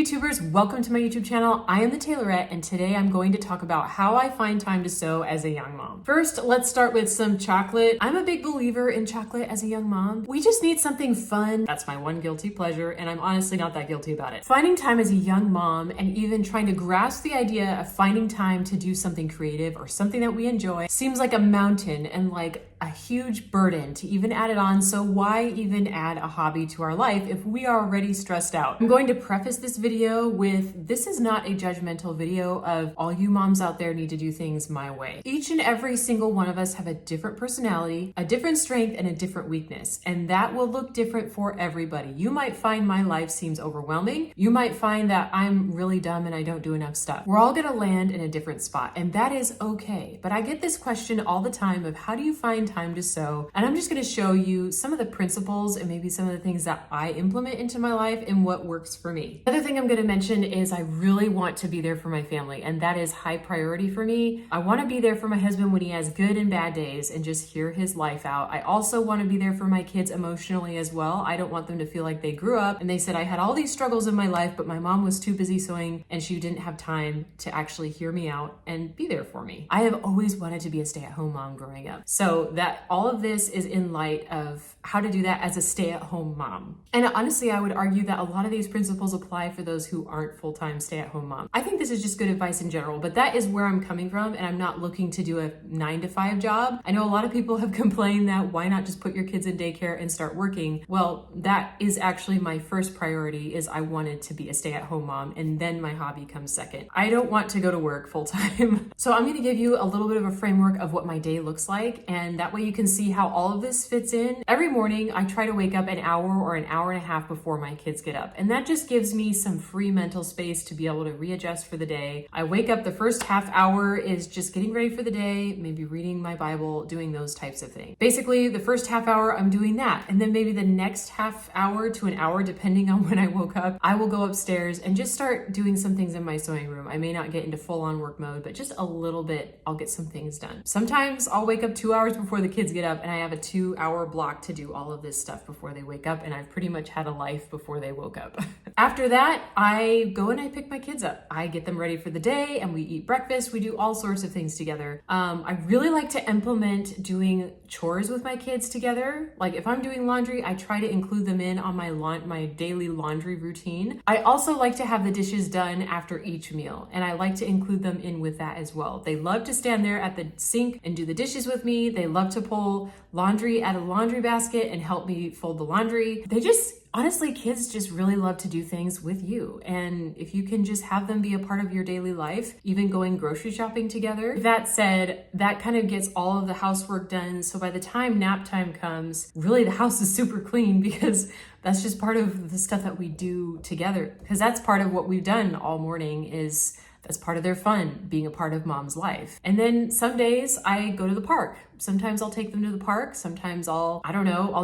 YouTubers, welcome to my YouTube channel. I am the Tailorette, and today I'm going to talk about how I find time to sew as a young mom. First, let's start with some chocolate. I'm a big believer in chocolate as a young mom. We just need something fun. That's my one guilty pleasure, and I'm honestly not that guilty about it. Finding time as a young mom and even trying to grasp the idea of finding time to do something creative or something that we enjoy seems like a mountain and like a huge burden to even add it on. So why even add a hobby to our life if we are already stressed out? I'm going to preface this video with, this is not a judgmental video of all you moms out there need to do things my way. Each and every single one of us have a different personality, a different strength, and a different weakness. And that will look different for everybody. You might find my life seems overwhelming. You might find that I'm really dumb and I don't do enough stuff. We're all gonna land in a different spot, and that is okay. But I get this question all the time of how do you find time to sew? And I'm just going to show you some of the principles and maybe some of the things that I implement into my life and what works for me. Another thing I'm going to mention is I really want to be there for my family, and that is high priority for me. I want to be there for my husband when he has good and bad days and just hear his life out. I also want to be there for my kids emotionally as well. I don't want them to feel like they grew up and they said I had all these struggles in my life, but my mom was too busy sewing and she didn't have time to actually hear me out and be there for me. I have always wanted to be a stay-at-home mom growing up. So that all of this is in light of how to do that as a stay-at-home mom. And honestly, I would argue that a lot of these principles apply for those who aren't full-time stay-at-home moms. I think this is just good advice in general, but that is where I'm coming from, and I'm not looking to do a 9-to-5 job. I know a lot of people have complained that why not just put your kids in daycare and start working? Well, that is actually my first priority, is I wanted to be a stay-at-home mom, and then my hobby comes second. I don't want to go to work full-time. So I'm gonna give you a little bit of a framework of what my day looks like, and that way you can see how all of this fits in. Every morning, I try to wake up an hour or an hour and a half before my kids get up. And that just gives me some free mental space to be able to readjust for the day. I wake up, the first half hour is just getting ready for the day, maybe reading my Bible, doing those types of things. Basically, the first half hour, I'm doing that. And then maybe the next half hour to an hour, depending on when I woke up, I will go upstairs and just start doing some things in my sewing room. I may not get into full-on work mode, but just a little bit, I'll get some things done. Sometimes I'll wake up 2 hours before the kids get up and I have a 2-hour block to do all of this stuff before they wake up, and I've pretty much had a life before they woke up. After that, I go and I pick my kids up. I get them ready for the day and we eat breakfast. We do all sorts of things together. I really like to implement doing chores with my kids together. Like if I'm doing laundry, I try to include them in on my daily laundry routine. I also like to have the dishes done after each meal, and I like to include them in with that as well. They love to stand there at the sink and do the dishes with me. They love to pull laundry out of the laundry basket and help me fold the laundry. Honestly, kids just really love to do things with you. And if you can just have them be a part of your daily life, even going grocery shopping together. That said, that kind of gets all of the housework done. So by the time nap time comes, really the house is super clean, because that's just part of the stuff that we do together. Because that's part of what we've done all morning, that's part of their fun, being a part of mom's life. And then some days I go to the park. Sometimes I'll take them to the park. Sometimes I'll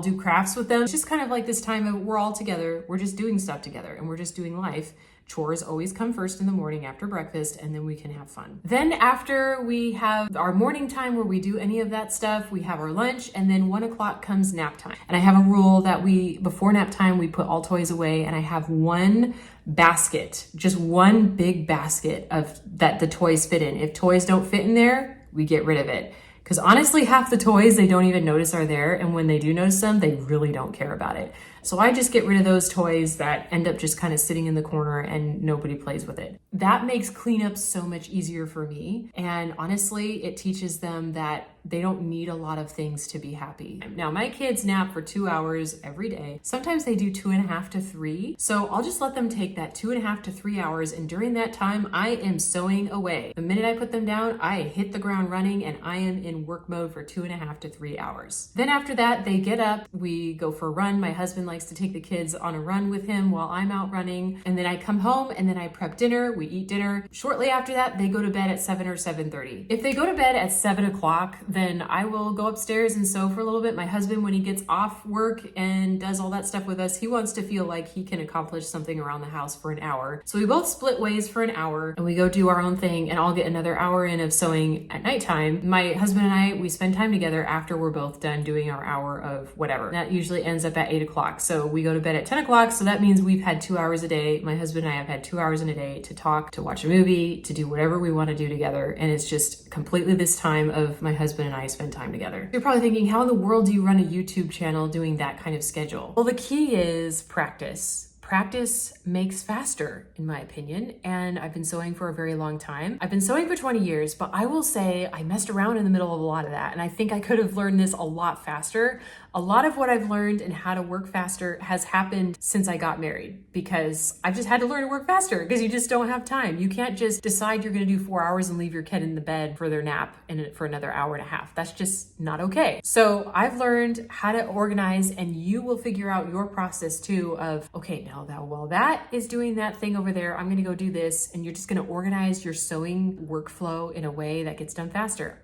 do crafts with them. It's just kind of like this time of we're all together. We're just doing stuff together and we're just doing life. Chores always come first in the morning after breakfast, and then we can have fun. Then after we have our morning time where we do any of that stuff, we have our lunch, and then 1 o'clock comes nap time. And I have a rule that before nap time, we put all toys away, and I have one basket, just one big basket that the toys fit in. If toys don't fit in there, we get rid of it. Because honestly, half the toys they don't even notice are there, and when they do notice them, they really don't care about it. So I just get rid of those toys that end up just kind of sitting in the corner and nobody plays with it. That makes cleanup so much easier for me. And honestly, it teaches them that they don't need a lot of things to be happy. Now, my kids nap for 2 hours every day. Sometimes they do 2.5 to 3. So I'll just let them take that 2.5 to 3 hours. And during that time, I am sewing away. The minute I put them down, I hit the ground running and I am in work mode for 2.5 to 3 hours. Then after that, they get up, we go for a run. My husband likes to take the kids on a run with him while I'm out running. And then I come home and then I prep dinner, we eat dinner. Shortly after that, they go to bed at 7 or 7:30. If they go to bed at 7 o'clock, then I will go upstairs and sew for a little bit. My husband, when he gets off work and does all that stuff with us, he wants to feel like he can accomplish something around the house for an hour. So we both split ways for an hour and we go do our own thing, and I'll get another hour in of sewing at nighttime. My husband and I, we spend time together after we're both done doing our hour of whatever. That usually ends up at 8 o'clock. So we go to bed at 10 o'clock. So that means we've had 2 hours a day. My husband and I have had 2 hours in a day to talk, to watch a movie, to do whatever we want to do together. And it's just completely this time of my husband and I spend time together. You're probably thinking, how in the world do you run a YouTube channel doing that kind of schedule? Well, the key is practice. Practice makes faster, in my opinion, and I've been sewing for a very long time. I've been sewing for 20 years, but I will say I messed around in the middle of a lot of that, and I think I could have learned this a lot faster. A lot of what I've learned and how to work faster has happened since I got married, because I've just had to learn to work faster because you just don't have time. You can't just decide you're going to do 4 hours and leave your kid in the bed for their nap and for another hour and a half. That's just not okay. So I've learned how to organize, and you will figure out your process too of, okay, now that while that is doing that thing over there, I'm going to go do this. And you're just going to organize your sewing workflow in a way that gets done faster.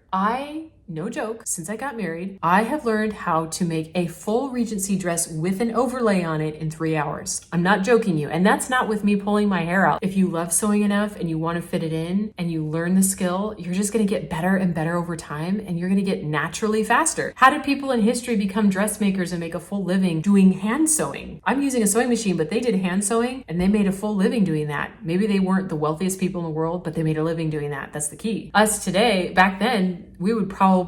No joke, since I got married, I have learned how to make a full Regency dress with an overlay on it in 3 hours. I'm not joking you. And that's not with me pulling my hair out. If you love sewing enough and you want to fit it in and you learn the skill, you're just going to get better and better over time, and you're going to get naturally faster. How did people in history become dressmakers and make a full living doing hand sewing? I'm using a sewing machine, but they did hand sewing and they made a full living doing that. Maybe they weren't the wealthiest people in the world, but they made a living doing that. That's the key. Us today, back then, we would probably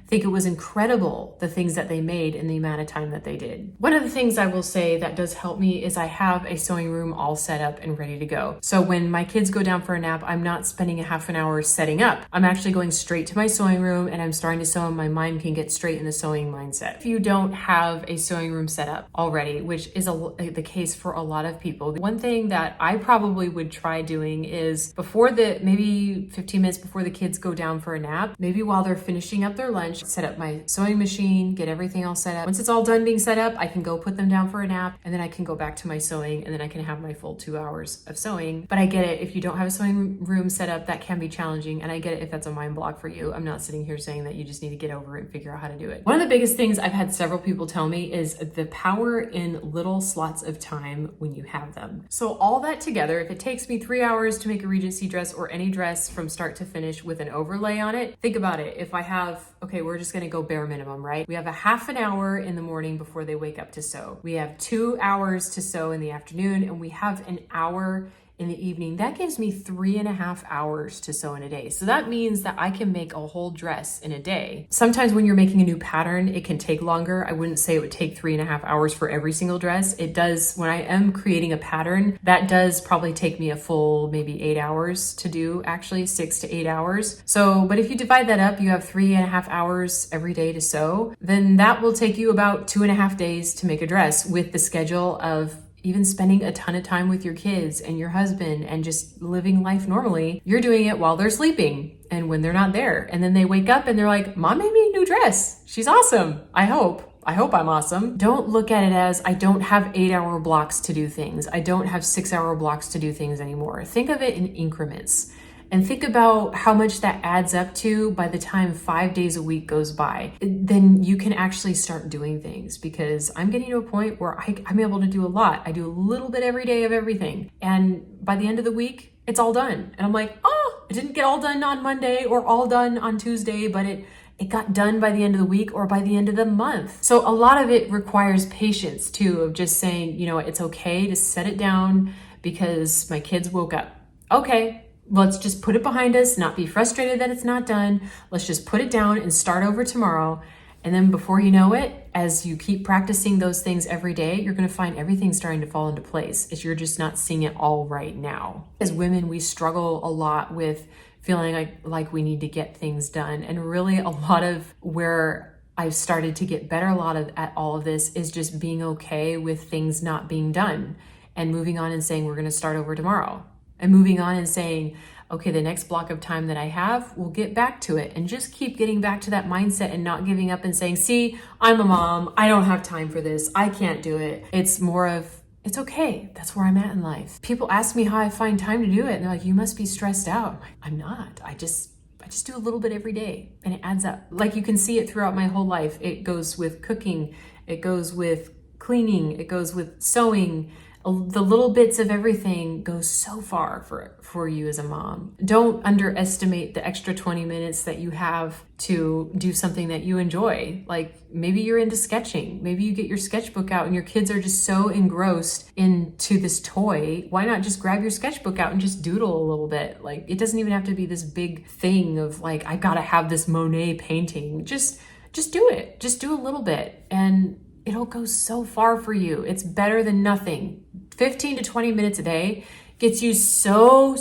think it was incredible the things that they made in the amount of time that they did. One of the things I will say that does help me is I have a sewing room all set up and ready to go. So when my kids go down for a nap, I'm not spending a half an hour setting up. I'm actually going straight to my sewing room and I'm starting to sew, and my mind can get straight in the sewing mindset. If you don't have a sewing room set up already, which is the case for a lot of people, one thing that I probably would try doing is maybe 15 minutes before the kids go down for a nap, maybe while they're finishing up their lunch, set up my sewing machine, get everything all set up. Once it's all done being set up, I can go put them down for a nap, and then I can go back to my sewing, and then I can have my full 2 hours of sewing. But I get it, if you don't have a sewing room set up, that can be challenging, and I get it if that's a mind block for you. I'm not sitting here saying that you just need to get over it and figure out how to do it. One of the biggest things I've had several people tell me is the power in little slots of time when you have them. So all that together, if it takes me 3 hours to make a Regency dress or any dress from start to finish with an overlay on it, think about it. If I have, okay, we're just gonna go bare minimum, right? We have a half an hour in the morning before they wake up to sew. We have 2 hours to sew in the afternoon, and we have an hour in the evening. That gives me 3.5 hours to sew in a day. So that means that I can make a whole dress in a day. Sometimes when you're making a new pattern, it can take longer. I wouldn't say it would take 3.5 hours for every single dress. It does, when I am creating a pattern, that does probably take me a full maybe 8 hours to do, actually 6 to 8 hours. So, but if you divide that up, you have 3.5 hours every day to sew, then that will take you about 2.5 days to make a dress, with the schedule of even spending a ton of time with your kids and your husband and just living life normally. You're doing it while they're sleeping and when they're not there. And then they wake up and they're like, Mom made me a new dress. She's awesome. I hope I'm awesome. Don't look at it as, I don't have 8-hour blocks to do things. I don't have 6-hour blocks to do things anymore. Think of it in increments. And think about how much that adds up to by the time 5 days a week goes by. Then you can actually start doing things, because I'm getting to a point where I'm able to do a lot. I do a little bit every day of everything. And by the end of the week, it's all done. And I'm like, oh, it didn't get all done on Monday or all done on Tuesday, but it got done by the end of the week or by the end of the month. So a lot of it requires patience too, of just saying, you know, it's okay to set it down because my kids woke up. Okay. Let's just put it behind us, not be frustrated that it's not done. Let's just put it down and start over tomorrow. And then before you know it, as you keep practicing those things every day, you're going to find everything starting to fall into place. You're just not seeing it all right now. As women, we struggle a lot with feeling like we need to get things done. And really a lot of where I've started to get better at all of this is just being okay with things not being done and moving on and saying, we're going to start over tomorrow. And moving on and saying, okay, the next block of time that I have, we'll get back to it, and just keep getting back to that mindset and not giving up and saying, see, I'm a mom. I don't have time for this. I can't do it. It's more of, it's okay. That's where I'm at in life. People ask me how I find time to do it. And they're like, you must be stressed out. I'm like, I'm not. I just do a little bit every day, and it adds up. Like, you can see it throughout my whole life. It goes with cooking. It goes with cleaning. It goes with sewing. The little bits of everything go so far for you as a mom. Don't underestimate the extra 20 minutes that you have to do something that you enjoy. Like maybe you're into sketching. Maybe you get your sketchbook out and your kids are just so engrossed into this toy. Why not just grab your sketchbook out and just doodle a little bit? Like it doesn't even have to be this big thing of like, I gotta have this Monet painting. Just do it. Just do a little bit and it'll go so far for you. It's better than nothing. 15 to 20 minutes a day gets you so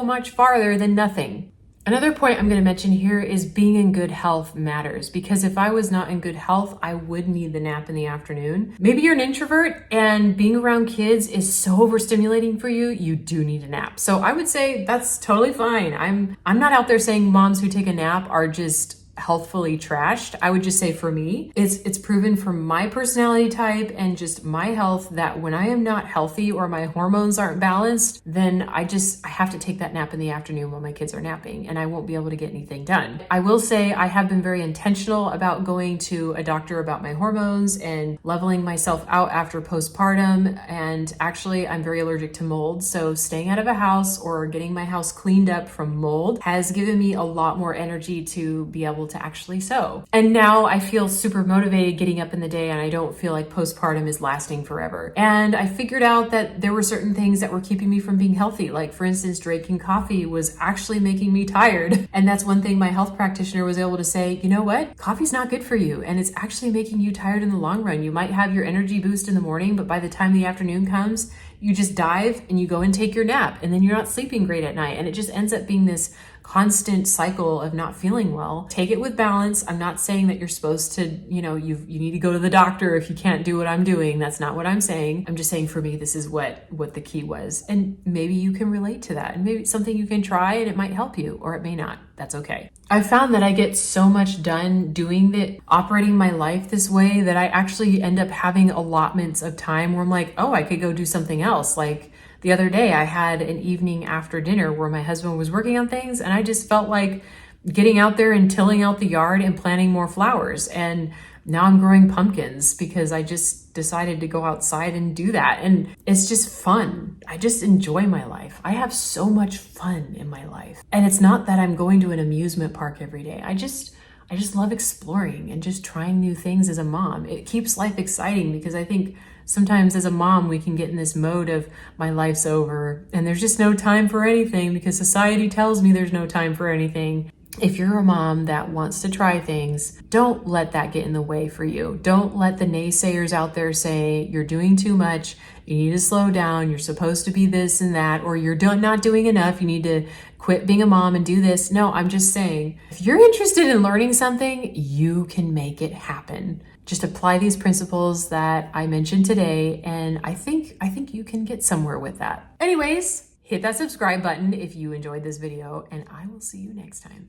much farther than nothing. Another point I'm going to mention here is being in good health matters, because if I was not in good health, I would need the nap in the afternoon. Maybe you're an introvert and being around kids is so overstimulating for you, you do need a nap. So I would say that's totally fine. I'm not out there saying moms who take a nap are just healthfully trashed. I would just say for me, it's proven from my personality type and just my health that when I am not healthy or my hormones aren't balanced, then I have to take that nap in the afternoon while my kids are napping and I won't be able to get anything done. I will say I have been very intentional about going to a doctor about my hormones and leveling myself out after postpartum. And actually I'm very allergic to mold. So staying out of a house or getting my house cleaned up from mold has given me a lot more energy to be able to actually sew. And now I feel super motivated getting up in the day and I don't feel like postpartum is lasting forever. And I figured out that there were certain things that were keeping me from being healthy. Like for instance, drinking coffee was actually making me tired. And that's one thing my health practitioner was able to say, you know what? Coffee's not good for you. And it's actually making you tired in the long run. You might have your energy boost in the morning, but by the time the afternoon comes, you just dive and you go and take your nap and then you're not sleeping great at night. And it just ends up being this constant cycle of not feeling well. Take it with balance. I'm not saying that you're supposed to, you need to go to the doctor if you can't do what I'm doing. That's not what I'm saying. I'm just saying for me, this is what the key was. And maybe you can relate to that. And maybe it's something you can try and it might help you or it may not. That's okay. I found that I get so much done operating my life this way that I actually end up having allotments of time where I'm like, oh, I could go do something else. Like the other day I had an evening after dinner where my husband was working on things and I just felt like getting out there and tilling out the yard and planting more flowers. And now I'm growing pumpkins because I just decided to go outside and do that. And it's just fun. I just enjoy my life. I have so much fun in my life. And it's not that I'm going to an amusement park every day. I just love exploring and just trying new things as a mom. It keeps life exciting because I think sometimes as a mom, we can get in this mode of my life's over and there's just no time for anything because society tells me there's no time for anything. If you're a mom that wants to try things, don't let that get in the way for you. Don't let the naysayers out there say you're doing too much, you need to slow down, you're supposed to be this and that, or you're not doing enough, you need to quit being a mom and do this. No, I'm just saying, if you're interested in learning something, you can make it happen. Just apply these principles that I mentioned today, and I think you can get somewhere with that. Anyways, hit that subscribe button if you enjoyed this video, and I will see you next time.